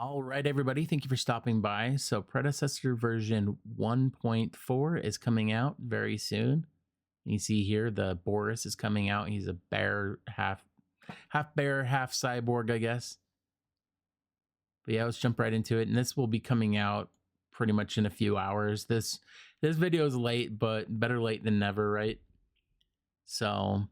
All right, everybody, thank you for stopping by. So, Predecessor version 1.4 is coming out very soon. You see here the Boris is coming out. He's a bear, half bear, half cyborg, I guess. But yeah, let's jump right into it. And this will be coming out pretty much in a few hours. This video is late, but better late than never, right? So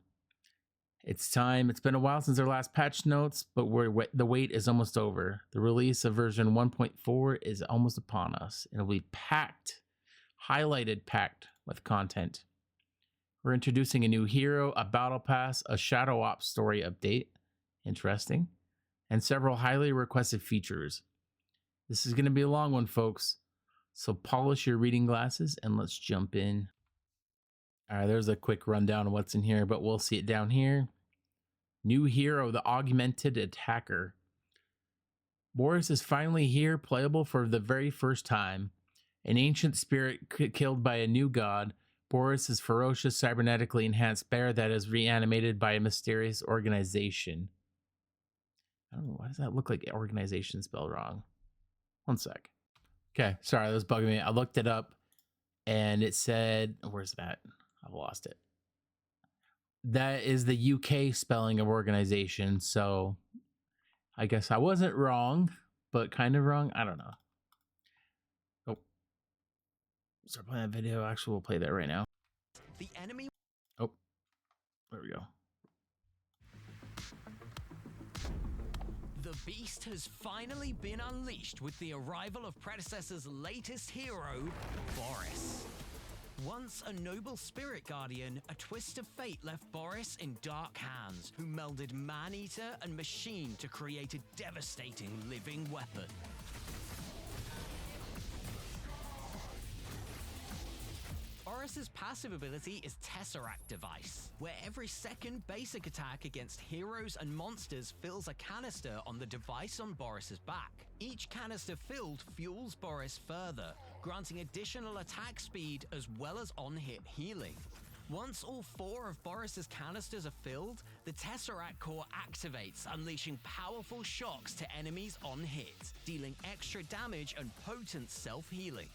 it's time. It's been a while since our last patch notes, but the wait is almost over. The release of version 1.4 is almost upon us. It'll be packed with content. We're introducing a new hero, a battle pass, a Shadow Ops story update. Interesting. And several highly requested features. This is going to be a long one, folks. So polish your reading glasses and let's jump in. All right, there's a quick rundown of what's in here, but we'll see it down here. New hero, the Augmented Attacker. Boris is finally here, playable for the very first time. An ancient spirit killed by a new god, Boris is ferocious, cybernetically enhanced bear that is reanimated by a mysterious organization. I don't know, why does that look like organization spelled wrong? One sec. Okay, sorry, that was bugging me. I looked it up and it said, where's that? I've lost it. That is the UK spelling of organization, so I guess I wasn't wrong, but kind of wrong. I don't know. Oh, start playing that video. Actually, we'll play that right now. The enemy. Oh, there we go. The beast has finally been unleashed with the arrival of Predecessor's latest hero, Boris. Once a noble spirit guardian, a twist of fate left Boris in dark hands, who melded man-eater and machine to create a devastating living weapon. Boris's passive ability is Tesseract Device, where every second basic attack against heroes and monsters fills a canister on the device on Boris's back. Each canister filled fuels Boris further, granting additional attack speed as well as on-hit healing. Once all 4 of Boris's canisters are filled, the Tesseract core activates, unleashing powerful shocks to enemies on hit, dealing extra damage and potent self-healing.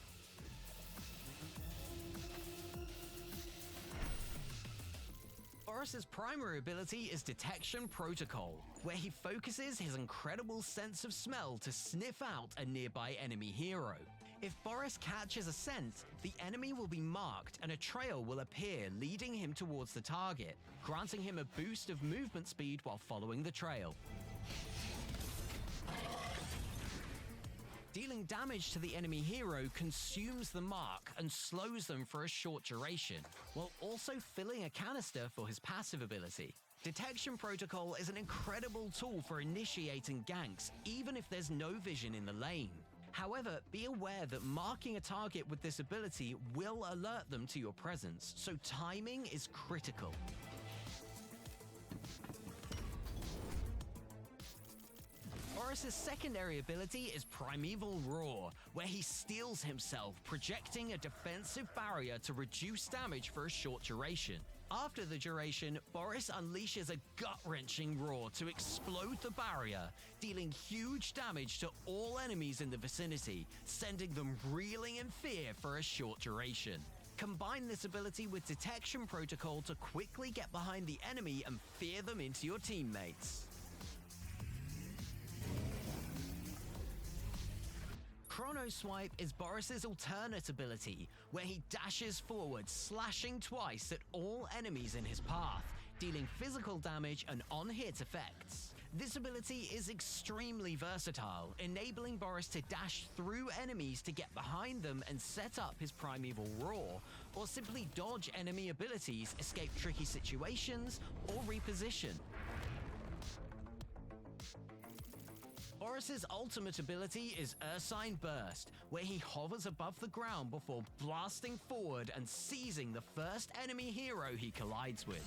Boris's primary ability is Detection Protocol, where he focuses his incredible sense of smell to sniff out a nearby enemy hero. If Boris catches a scent, the enemy will be marked and a trail will appear leading him towards the target, granting him a boost of movement speed while following the trail. Dealing damage to the enemy hero consumes the mark and slows them for a short duration, while also filling a canister for his passive ability. Detection Protocol is an incredible tool for initiating ganks, even if there's no vision in the lane. However, be aware that marking a target with this ability will alert them to your presence, so timing is critical. Boris's secondary ability is Primeval Roar, where he steels himself, projecting a defensive barrier to reduce damage for a short duration. After the duration, Boris unleashes a gut-wrenching roar to explode the barrier, dealing huge damage to all enemies in the vicinity, sending them reeling in fear for a short duration. Combine this ability with Detection Protocol to quickly get behind the enemy and fear them into your teammates. Chrono Swipe is Boris's alternate ability, where he dashes forward, slashing twice at all enemies in his path, dealing physical damage and on-hit effects. This ability is extremely versatile, enabling Boris to dash through enemies to get behind them and set up his Primeval Roar, or simply dodge enemy abilities, escape tricky situations, or reposition. Boris's ultimate ability is Ursine Burst, where he hovers above the ground before blasting forward and seizing the first enemy hero he collides with.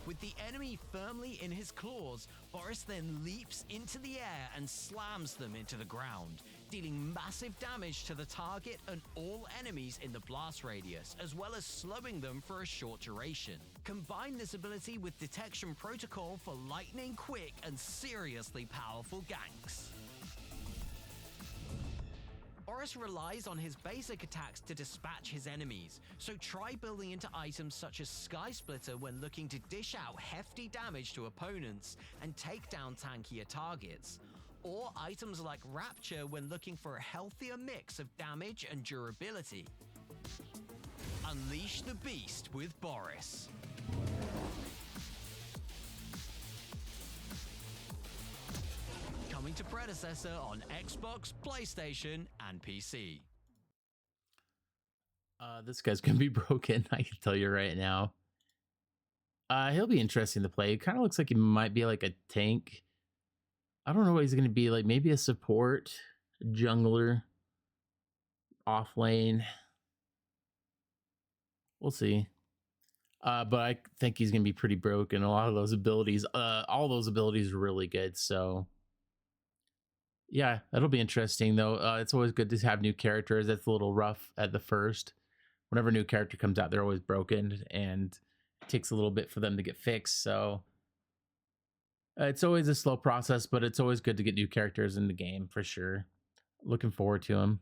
With the enemy firmly in his claws, Boris then leaps into the air and slams them into the ground, dealing massive damage to the target and all enemies in the blast radius, as well as slowing them for a short duration. Combine this ability with Detection Protocol for lightning quick and seriously powerful ganks. Boris relies on his basic attacks to dispatch his enemies, so try building into items such as Sky Splitter when looking to dish out hefty damage to opponents and take down tankier targets, or items like Rapture when looking for a healthier mix of damage and durability. Unleash the beast with Boris. Coming to Predecessor on Xbox, PlayStation, and PC. This guy's gonna be broken. I can tell you right now. He'll be interesting to play. It kind of looks like he might be like a tank. I don't know what he's gonna be like. Maybe a support, jungler, off lane. We'll see. But I think he's gonna be pretty broken. A lot of those abilities, all those abilities are really good. So yeah, that'll be interesting though. It's always good to have new characters. That's a little rough at the first. Whenever a new character comes out, they're always broken, and it takes a little bit for them to get fixed. So it's always a slow process, but it's always good to get new characters in the game for sure. Looking forward to him.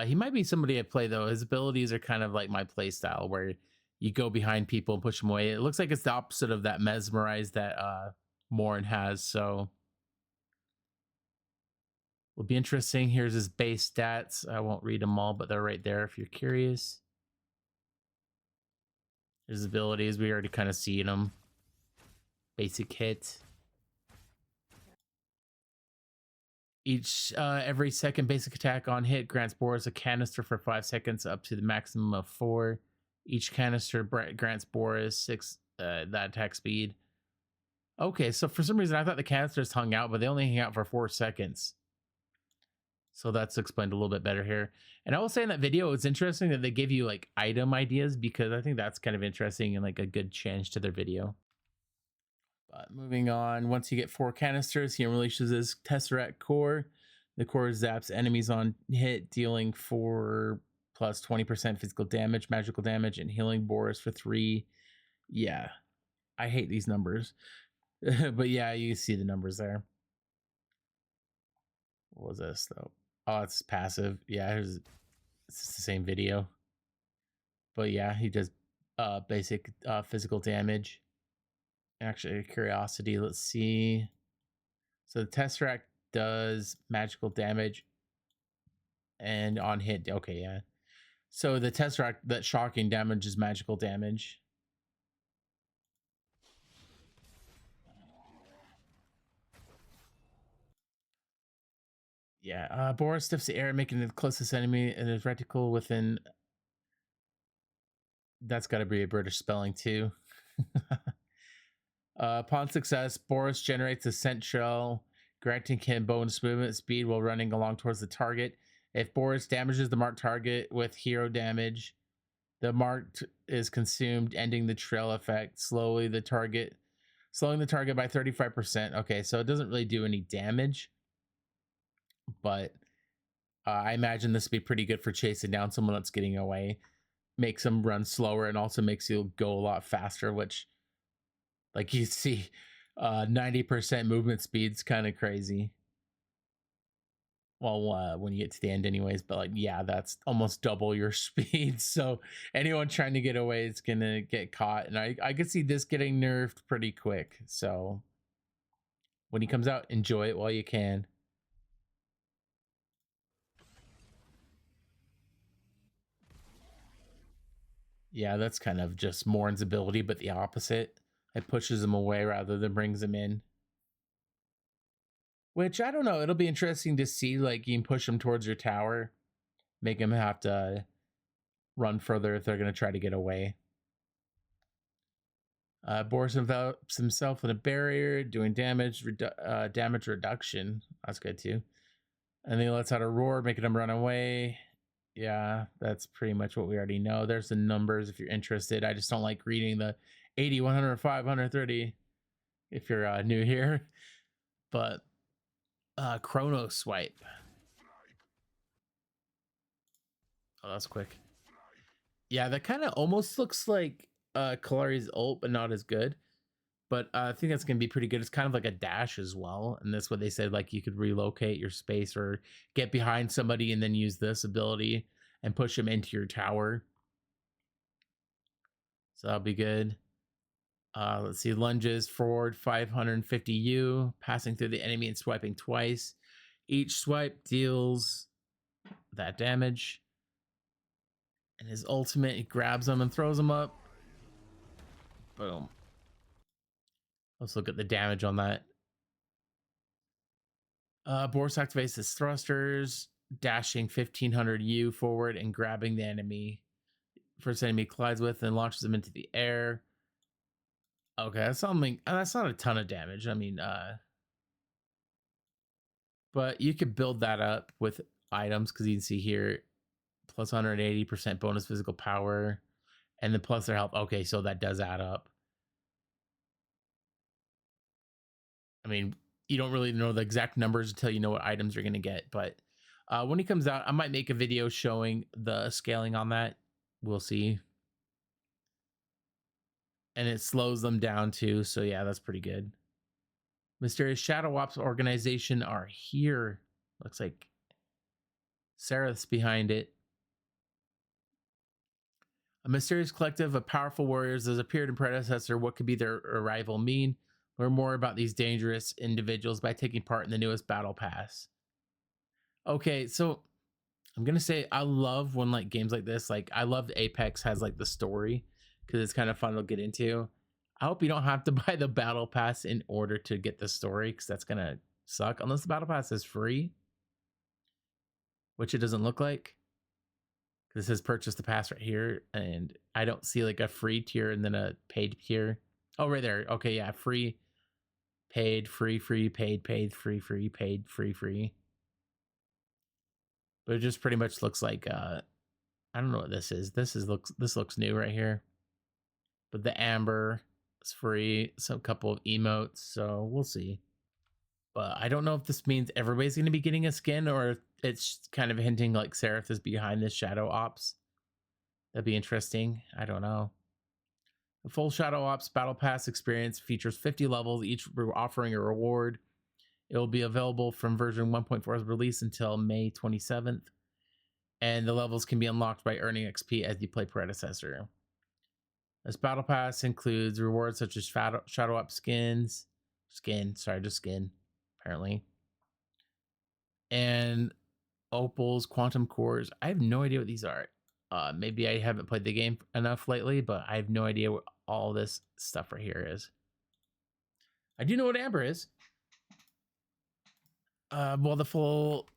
He might be somebody I play though. His abilities are kind of like my play style, where you go behind people and push them away. It looks like it's the opposite of that mesmerize that Morin has. So will be interesting. Here's his base stats. I won't read them all, but they're right there if you're curious. His abilities, we already kind of seen them. Basic hit. Every second basic attack on hit grants Boris a canister for 5 seconds up to the maximum of 4. Each canister grants Boris 6 that attack speed. Okay, so for some reason I thought the canisters hung out, but they only hang out for 4 seconds. So that's explained a little bit better here. And I will say in that video, it's interesting that they give you like item ideas, because I think that's kind of interesting and like a good change to their video. But moving on, once you get 4 canisters, he unleashes his Tesseract core. The core zaps enemies on hit, dealing 4 plus 20% physical damage, magical damage, and healing Boris for 3. Yeah, I hate these numbers. But yeah, you see the numbers there. What was this though? Oh, it's passive. Yeah, it's the same video. But yeah, he does basic physical damage. Actually, curiosity, let's see. So the Tesseract does magical damage and on hit. Okay, yeah. So the Tesseract, that shocking damage, is magical damage. Yeah, Boris stiffs the air, making the closest enemy and his reticle within. That's got to be a British spelling too. Upon success, Boris generates a scent shell, granting him bonus movement speed while running along towards the target. If Boris damages the marked target with hero damage, the marked is consumed, ending the trail effect, slowing the target by 35%. Okay, so it doesn't really do any damage, but I imagine this would be pretty good for chasing down someone that's getting away. Makes them run slower and also makes you go a lot faster, which, like you see, 90% movement speed's kind of crazy. Well, when you get to the end anyways, but like, yeah, that's almost double your speed. So anyone trying to get away is gonna get caught. And I could see this getting nerfed pretty quick. So when he comes out, enjoy it while you can. Yeah, that's kind of just Morin's ability, but the opposite. It pushes him away rather than brings him in. Which, I don't know, it'll be interesting to see, like, you can push him towards your tower, make him have to run further if they're going to try to get away. Boris envelops himself in a barrier, doing damage reduction. That's good too. And then he lets out a roar, making him run away. Yeah, that's pretty much what we already know. There's the numbers if you're interested. I just don't like reading the 80, 105, 130 if you're new here. But Chrono Swipe. Oh, that's quick. Yeah, that kind of almost looks like Kalari's ult, but not as good. But I think that's gonna be pretty good. It's kind of like a dash as well, and that's what they said. Like you could relocate your space or get behind somebody and then use this ability and push them into your tower. So that'll be good. Let's see, lunges forward 550 U, passing through the enemy and swiping twice. Each swipe deals that damage. And his ultimate, he grabs them and throws them up. Boom. Let's look at the damage on that. Boris activates his thrusters, dashing 1500 U forward and grabbing the enemy. First enemy collides with and launches them into the air. Okay, that's something. That's not a ton of damage. I mean, but you could build that up with items because you can see here plus 180% bonus physical power and then plus their health. Okay, so that does add up. I mean, you don't really know the exact numbers until you know what items you're going to get. But when he comes out, I might make a video showing the scaling on that. We'll see. And it slows them down too. So yeah, that's pretty good. Mysterious Shadow Ops organization are here. Looks like Sereth's behind it. A mysterious collective of powerful warriors has appeared in Predecessor. What could be their arrival mean? Learn more about these dangerous individuals by taking part in the newest battle pass. Okay, so I'm gonna say I love when like games like this, like I love Apex has like the story because it's kind of fun to get into. I hope you don't have to buy the battle pass in order to get the story because that's gonna suck unless the battle pass is free, which it doesn't look like. This says purchase the pass right here, and I don't see like a free tier and then a paid tier. Oh, right there. Okay, yeah, free, paid, free, free, paid, paid, free, free, paid, free, free. But it just pretty much looks like I don't know what this is. This looks new right here. But the amber is free. Some couple of emotes, so we'll see. But I don't know if this means everybody's going to be getting a skin or if it's kind of hinting like Seraph is behind this Shadow Ops. That'd be interesting. I don't know. The full Shadow Ops Battle Pass experience features 50 levels, each offering a reward. It will be available from version 1.4's release until May 27th. And the levels can be unlocked by earning XP as you play Predecessor. This Battle Pass includes rewards such as Shadow Ops skins. Just skin, apparently. And opals, quantum cores. I have no idea what these are. Maybe I haven't played the game enough lately, but I have no idea what all this stuff right here is. I do know what amber is. Well, the full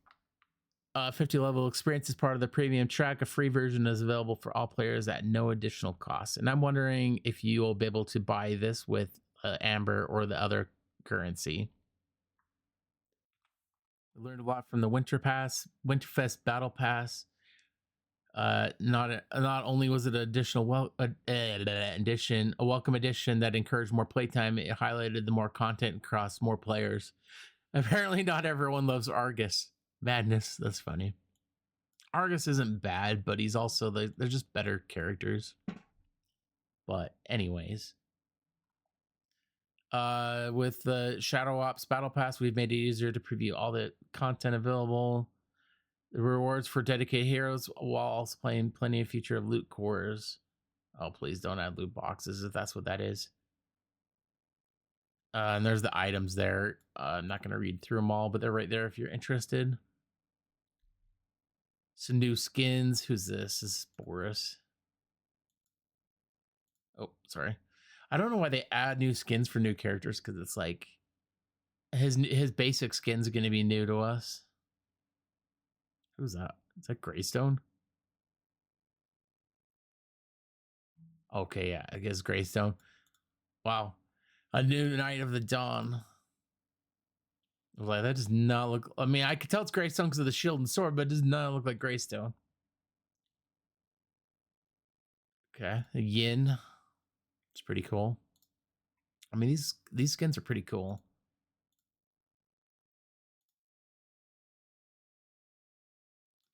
50 level experience is part of the premium track. A free version is available for all players at no additional cost. And I'm wondering if you will be able to buy this with amber or the other currency. We learned a lot from the Winterfest Battle Pass. Not only was it an additional a welcome addition that encouraged more playtime, it highlighted the more content across more players. Apparently, not everyone loves Argus. Madness. That's funny. Argus isn't bad, but he's also they're just better characters. But anyways, with the Shadow Ops Battle Pass, we've made it easier to preview all the content available. The rewards for dedicated heroes while also playing plenty of future loot cores. Oh, please don't add loot boxes if that's what that is. And there's the items there. I'm not going to read through them all, but they're right there if you're interested. Some new skins. Who's this? This is Boris. Oh, sorry. I don't know why they add new skins for new characters because it's like his basic skin's going to be new to us. Who's that? Is that Greystone? Okay, yeah, I guess Greystone. Wow. A new Knight of the Dawn. Like, that does not look... I mean, I could tell it's Greystone because of the shield and sword, but it does not look like Greystone. Okay, the Yin. It's pretty cool. I mean, these skins are pretty cool.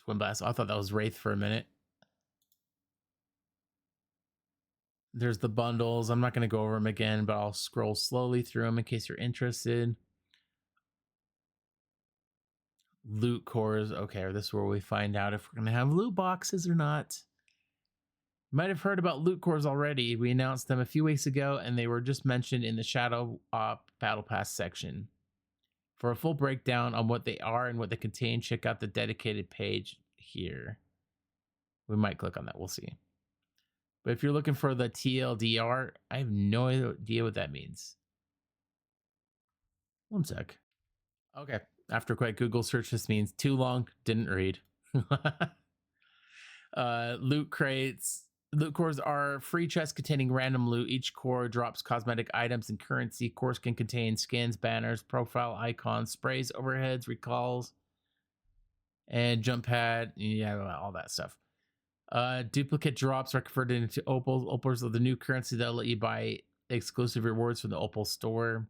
Twin Blast. I thought that was Wraith for a minute. There's the bundles. I'm not going to go over them again, but I'll scroll slowly through them in case you're interested. Loot cores. Okay, this is where we find out if we're going to have loot boxes or not. You might have heard about loot cores already. We announced them a few weeks ago, and they were just mentioned in the Shadow Op Battle Pass section. For a full breakdown on what they are and what they contain, check out the dedicated page here. We might click on that. We'll see. But if you're looking for the TLDR, I have no idea what that means. One sec. Okay. After a quick Google search, this means too long, didn't read. Loot crates. Loot cores are free chests containing random loot. Each core drops cosmetic items and currency. Cores can contain skins, banners, profile icons, sprays, overheads, recalls, and jump pad. Yeah, all that stuff. Duplicate drops are converted into opals. Opals are the new currency that'll let you buy exclusive rewards from the opal store.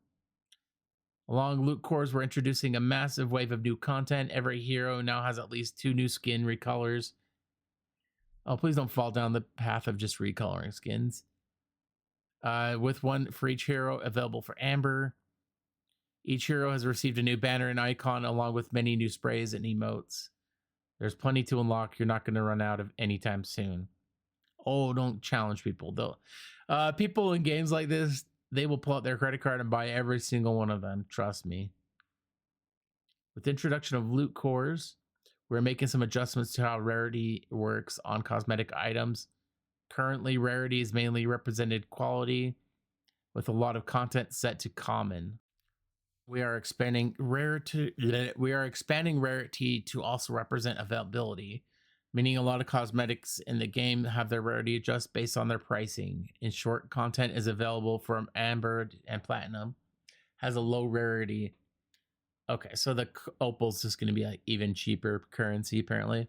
Along loot cores, we're introducing a massive wave of new content. Every hero now has at least 2 new skin recolors. Oh, please don't fall down the path of just recoloring skins. With 1 for each hero available for Amber. Each hero has received a new banner and icon along with many new sprays and emotes. There's plenty to unlock. You're not going to run out of anytime soon. Oh, don't challenge people though. People in games like this, they will pull out their credit card and buy every single one of them. Trust me. With the introduction of loot cores, we're making some adjustments to how rarity works on cosmetic items. Currently, rarity is mainly represented quality, with a lot of content set to common. We are expanding rarity to also represent availability, meaning a lot of cosmetics in the game have their rarity adjust based on their pricing. In short, content is available from Amber and Platinum, has a low rarity. Okay, so the opal's just going to be like even cheaper currency apparently.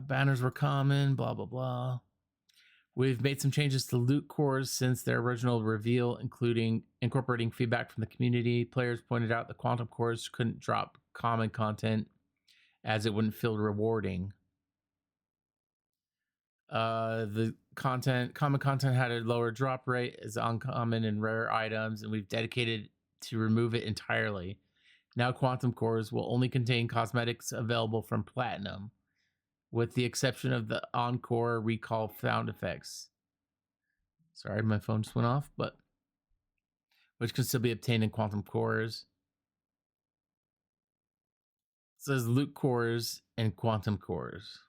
Banners were common, blah blah blah. We've made some changes to loot cores since their original reveal, including incorporating feedback from the community. Players pointed out the quantum cores couldn't drop common content as it wouldn't feel rewarding. The common content had a lower drop rate as uncommon and rare items, and we've dedicated to remove it entirely. Now quantum cores will only contain cosmetics available from Platinum, with the exception of the Encore recall sound effects. Sorry, my phone just went off, but which can still be obtained in quantum cores. It says loot cores and quantum cores.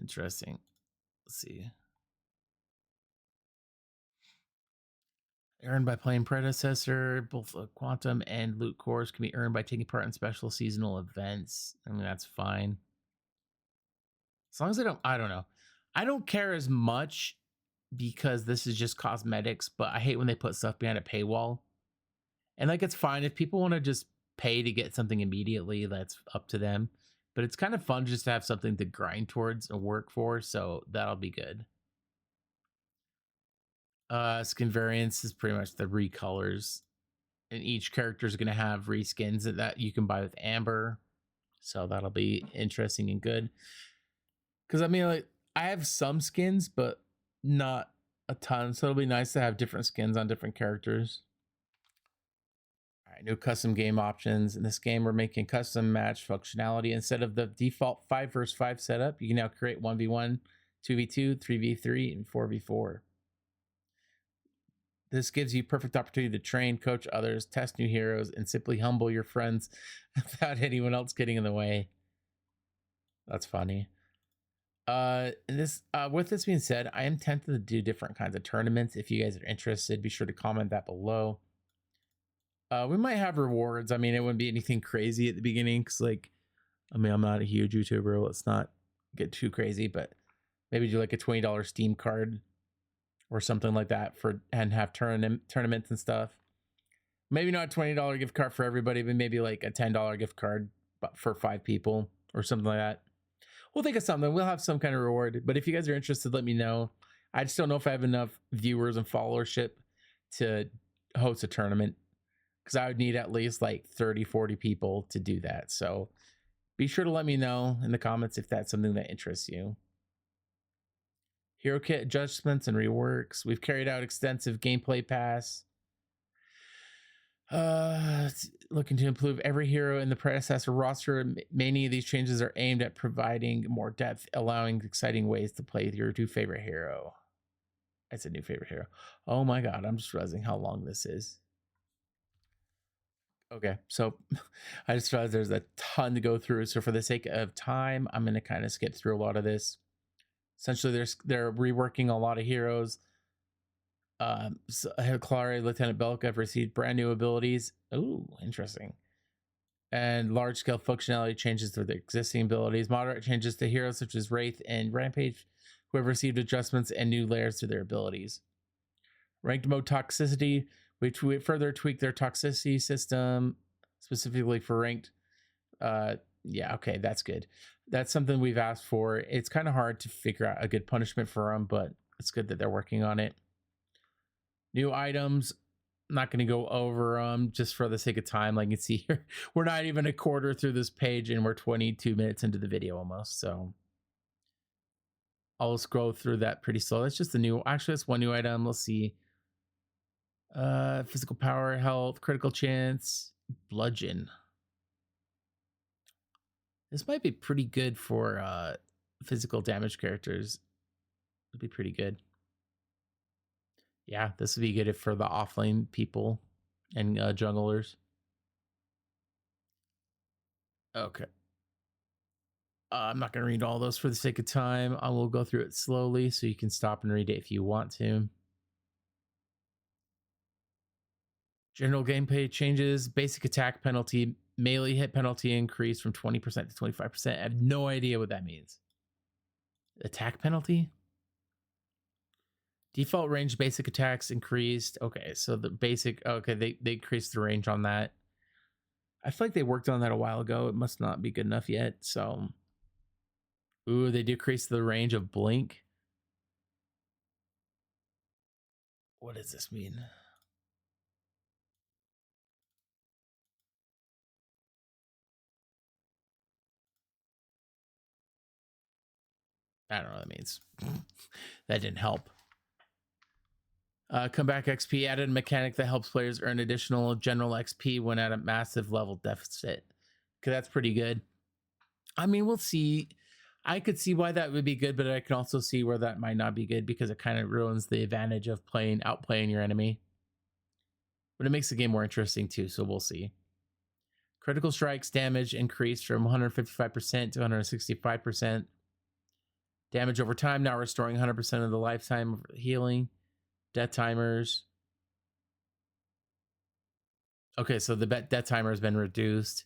Interesting. Let's see. Earned by playing Predecessor, both quantum and loot cores can be earned by taking part in special seasonal events. I mean, that's fine. As long as I don't know. I don't care as much because this is just cosmetics, but I hate when they put stuff behind a paywall. And like, it's fine if people want to just pay to get something immediately, that's up to them. But it's kind of fun just to have something to grind towards and work for, so that'll be good. Skin variants is pretty much the recolors, and each character is going to have reskins that you can buy with Amber, so that'll be interesting and good. Because I mean, like, I have some skins, but not a ton, so it'll be nice to have different skins on different characters. All right, new custom game options. In this game, we're making custom match functionality. Instead of the default 5 versus 5 setup, you can now create 1v1, 2v2, 3v3, and 4v4. This gives you perfect opportunity to train, coach others, test new heroes, and simply humble your friends without anyone else getting in the way. That's funny. With this being said, I am tempted to do different kinds of tournaments. If you guys are interested, be sure to comment that below. We might have rewards. I mean, it wouldn't be anything crazy at the beginning because, like, I mean, I'm not a huge YouTuber. Let's not get too crazy, but maybe do like a $20 Steam card or something like that and have tournaments and stuff. Maybe not a $20 gift card for everybody, but maybe like a $10 gift card for 5 people or something like that. We'll think of something. We'll have some kind of reward. But if you guys are interested, let me know. I just don't know if I have enough viewers and followership to host a tournament, because I would need at least like 30, 40 people to do that. So Be sure to let me know in the comments if that's something that interests you. Hero kit adjustments and reworks. We've carried out extensive gameplay pass. Looking to improve every hero in the predecessor roster. Many of these changes are aimed at providing more depth, allowing exciting ways to play your new favorite hero. That's a new favorite hero. Oh my god, I'm just realizing how long this is. Okay, so I just realized there's a ton to go through. So for the sake of time, I'm going to kind of skip through a lot of this. Essentially, they're reworking a lot of heroes. So Clary, Lieutenant Belka have received brand new abilities. Ooh, interesting. And large scale functionality changes to the existing abilities. Moderate changes to heroes such as Wraith and Rampage, who have received adjustments and new layers to their abilities. Ranked mode toxicity. We further tweak their toxicity system specifically for ranked. Yeah, okay, that's good. That's something we've asked for. It's kind of hard to figure out a good punishment for them, but it's good that they're working on it. New items. I'm not going to go over them just for the sake of time. Like you can see here, we're not even a quarter through this page and we're 22 minutes into the video almost. So I'll scroll through that pretty slow. That's just the new, actually that's one new item. Let's see. Physical power, health, critical chance, bludgeon. This might be pretty good for physical damage characters. It'd be pretty good. Yeah, this would be good for the offlane people and junglers. Okay. I'm not going to read all those for the sake of time. I will go through it slowly so you can stop and read it if you want to. General gameplay changes. Basic attack penalty. Melee hit penalty increased from 20% to 25%. I have no idea what that means. Attack penalty? Default range basic attacks increased. Okay, so the basic... Okay, they increased the range on that. I feel like they worked on that a while ago. It must not be good enough yet, so... Ooh, they decreased the range of blink. What does this mean? I don't know what that means. That didn't help. Comeback XP added a mechanic that helps players earn additional general XP when at a massive level deficit. Okay, that's pretty good. I mean, we'll see. I could see why that would be good, but I can also see where that might not be good because it kind of ruins the advantage of outplaying your enemy. But it makes the game more interesting too, so we'll see. Critical strikes damage increased from 155% to 165%. Damage over time now restoring 100% of the lifetime of healing. Death timers. Okay, so the death timer has been reduced.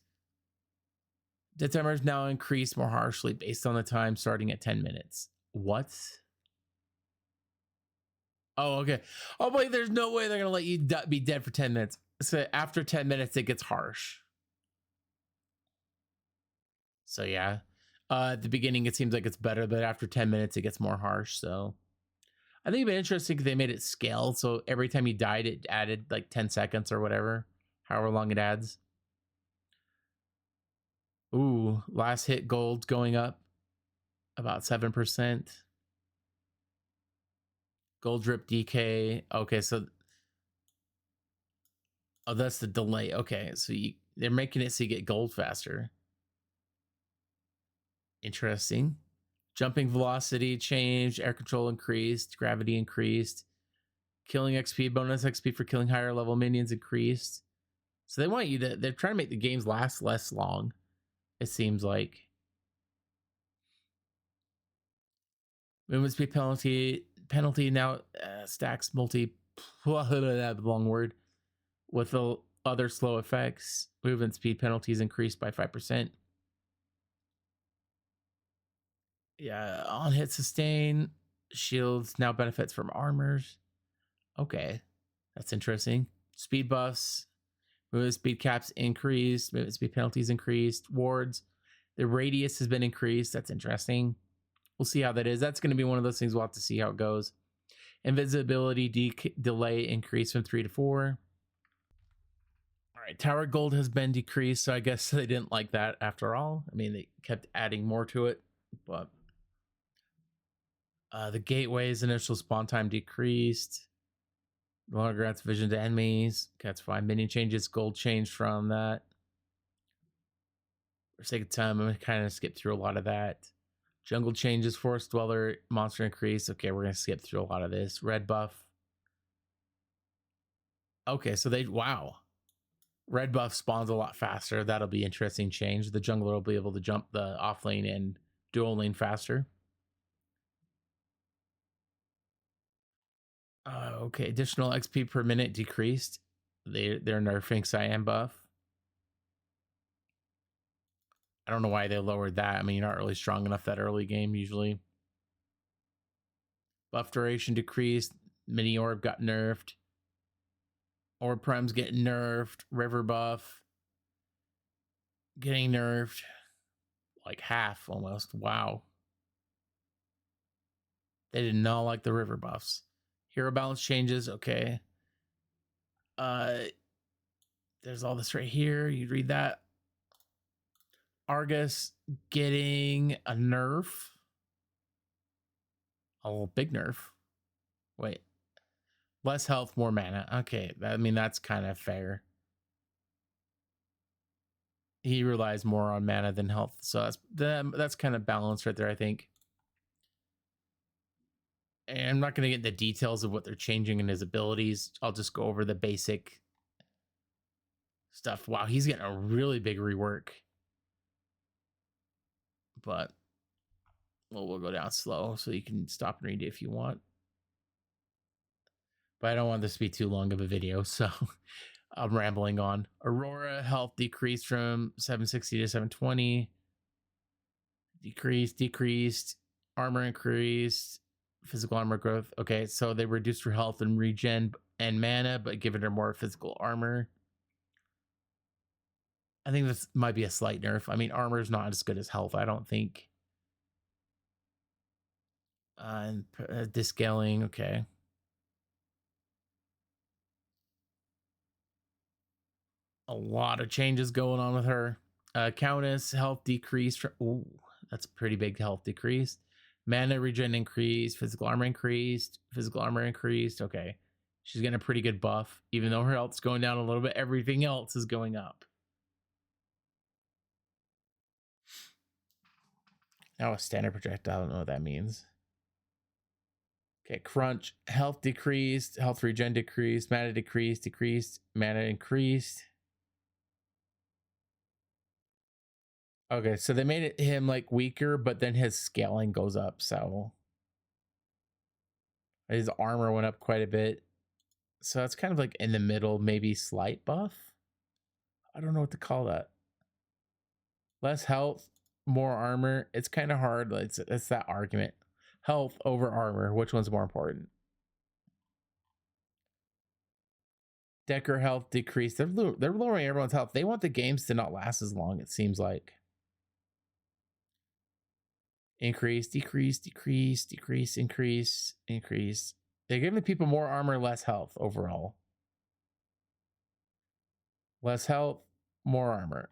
Death timers now increased more harshly based on the time starting at 10 minutes. What? Oh, okay. Oh, wait, there's no way they're going to let you be dead for 10 minutes. So after 10 minutes, it gets harsh. So yeah. At the beginning, it seems like it's better, but after 10 minutes, it gets more harsh. So I think it'd be interesting if they made it scale. So every time you died, it added like 10 seconds or whatever, however long it adds. Ooh, last hit gold going up about 7%. Gold drip DK. Okay, so oh, that's the delay. Okay, so they're making it so you get gold faster. Interesting. Jumping velocity changed, air control increased, gravity increased, killing XP, bonus XP for killing higher level minions increased. So they want you to, they're trying to make the games last less long, it seems like. Movement speed penalty now stacks that long word with the other slow effects. Movement speed penalties increased by 5%. Yeah, on hit sustain shields now benefits from armors. Okay, that's interesting. Speed buffs, movement speed caps increased, movement speed penalties increased, wards, the radius has been increased. That's interesting. We'll see how that is. That's going to be one of those things we'll have to see how it goes. Invisibility delay increased from 3 to 4. All right, tower gold has been decreased, so I guess they didn't like that after all. I mean, they kept adding more to it, but the gateway's initial spawn time decreased. No longer grants vision to enemies. That's fine. Minion changes, gold changed from that. For sake of time, I'm gonna kind of skip through a lot of that. Jungle changes, forest dweller, monster increase. Okay, we're gonna skip through a lot of this. Red buff. Okay, so wow. Red buff spawns a lot faster. That'll be interesting change. The jungler will be able to jump the off lane and dual lane faster. Okay, additional XP per minute decreased. They're nerfing Cyan buff. I don't know why they lowered that. I mean, you're not really strong enough that early game usually. Buff duration decreased. Mini orb got nerfed. Orb primes getting nerfed. River buff getting nerfed. Like half almost. Wow. They did not like the river buffs. Hero balance changes. Okay. There's all this right here. You read that. Argus getting a nerf. Oh, big nerf. Wait. Less health, more mana. Okay. I mean, that's kind of fair. He relies more on mana than health. So that's kind of balanced right there, I think. And I'm not going to get into details of what they're changing in his abilities. I'll just go over the basic stuff. Wow, he's getting a really big rework. But we'll go down slow so you can stop and read it if you want. But I don't want this to be too long of a video, so I'm rambling on. Aurora health decreased from 760 to 720. Decreased. Armor increased. Physical armor growth. Okay, so they reduced her health and regen and mana, but given her more physical armor. I think this might be a slight nerf. I mean, armor is not as good as health, I don't think. Discaling, okay. A lot of changes going on with her. Countess health decreased. Ooh, that's a pretty big health decrease. Mana regen increased. Physical armor increased. Physical armor increased. Okay. She's getting a pretty good buff. Even though her health's going down a little bit, everything else is going up. Now a standard projectile, I don't know what that means. Okay, crunch. Health decreased. Health regen decreased. Mana decreased. Mana increased. Okay, so they made him like weaker, but then his scaling goes up, so his armor went up quite a bit. So it's kind of like in the middle, maybe slight buff. I don't know what to call that. Less health, more armor. It's kind of hard. It's that argument. Health over armor. Which one's more important? Decker health decreased. They're lowering everyone's health. They want the games to not last as long, it seems like. Increase, decrease, increase. They're giving people more armor, less health overall. Less health, more armor.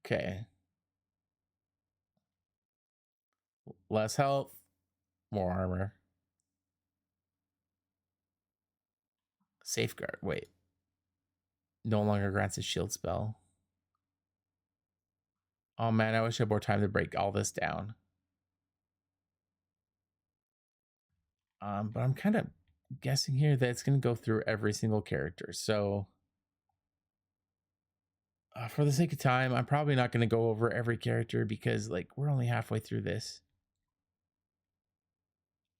Okay. Less health, more armor. Safeguard. Wait. No longer grants a shield spell. Oh man, I wish I had more time to break all this down. But I'm kind of guessing here that it's going to go through every single character. So for the sake of time, I'm probably not going to go over every character because like we're only halfway through this.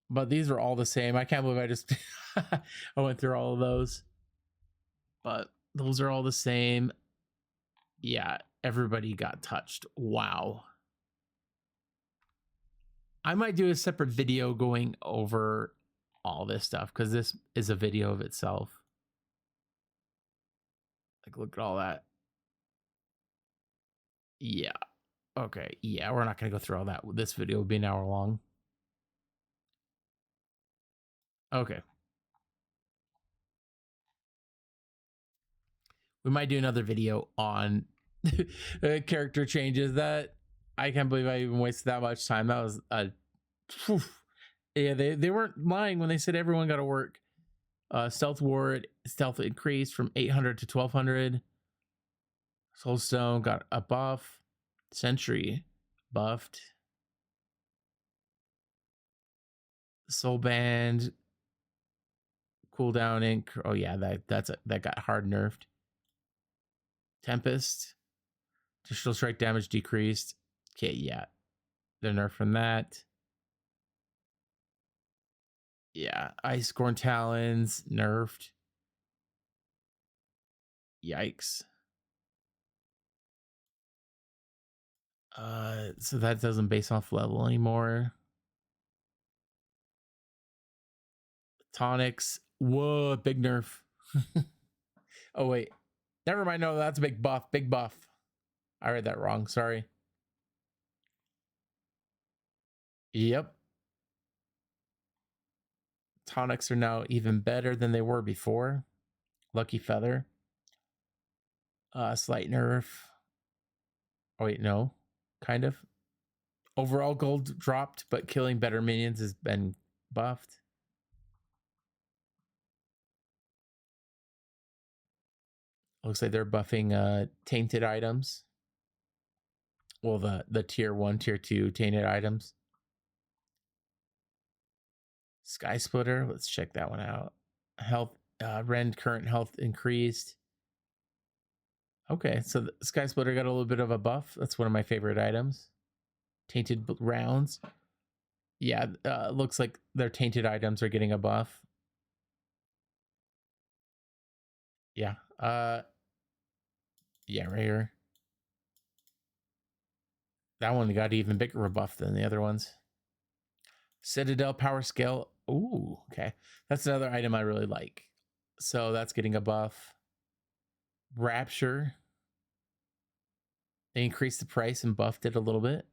But these are all the same. I can't believe I just I went through all of those. But those are all the same. Yeah, everybody got touched. Wow. I might do a separate video going over all this stuff because this is a video of itself. Like, look at all that. Yeah. Okay. Yeah, we're not going to go through all that. This video will be an hour long. Okay. We might do another video on character changes. That I can't believe I even wasted that much time. That was yeah, they weren't lying when they said everyone got to work. Stealth ward, stealth increased from 800 to 1200. Soulstone got a buff. Sentry buffed. Soul Band cooldown ink. Oh yeah, that got hard nerfed. Tempest, additional strike damage decreased. Okay, yeah, they're nerfing that. Yeah, Ice Scorn Talons nerfed. Yikes. So that doesn't base off level anymore. Tonics. Whoa, big nerf. Oh wait, never mind. No, that's a big buff. Big buff. I read that wrong. Sorry. Yep. Tonics are now even better than they were before. Lucky Feather. Slight nerf. Oh wait, no. Kind of. Overall gold dropped, but killing better minions has been buffed. Looks like they're buffing tainted items. Well, the tier 1, tier 2 tainted items. Sky Splitter, let's check that one out. Health, Rend current health increased. Okay, so the Sky Splitter got a little bit of a buff. That's one of my favorite items. Tainted rounds. Yeah, looks like their tainted items are getting a buff. Yeah. Yeah, right here. That one got even bigger a buff than the other ones. Citadel Power Scale. Ooh, okay. That's another item I really like. So that's getting a buff. Rapture. They increased the price and buffed it a little bit.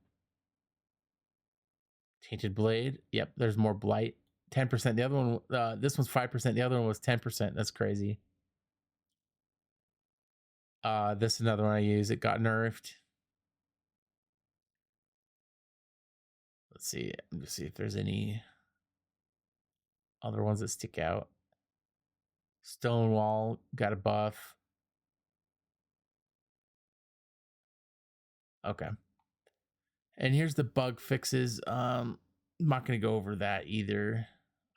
Tainted Blade. Yep, there's more blight. 10%. The other one, this one's 5%. The other one was 10%. That's crazy. This is another one I use. It got nerfed. Let's see. Let's see if there's any other ones that stick out. Stonewall got a buff. Okay. And here's the bug fixes. I'm not going to go over that either.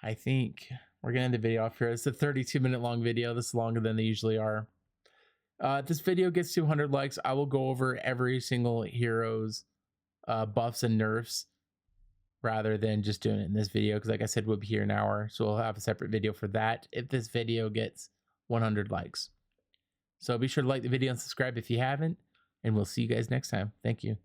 I think we're going to end the video off here. It's a 32-minute long video. This is longer than they usually are. If this video gets 200 likes, I will go over every single hero's buffs and nerfs rather than just doing it in this video, because like I said, we'll be here an hour, so we'll have a separate video for that if this video gets 100 likes. So be sure to like the video and subscribe if you haven't, and we'll see you guys next time. Thank you.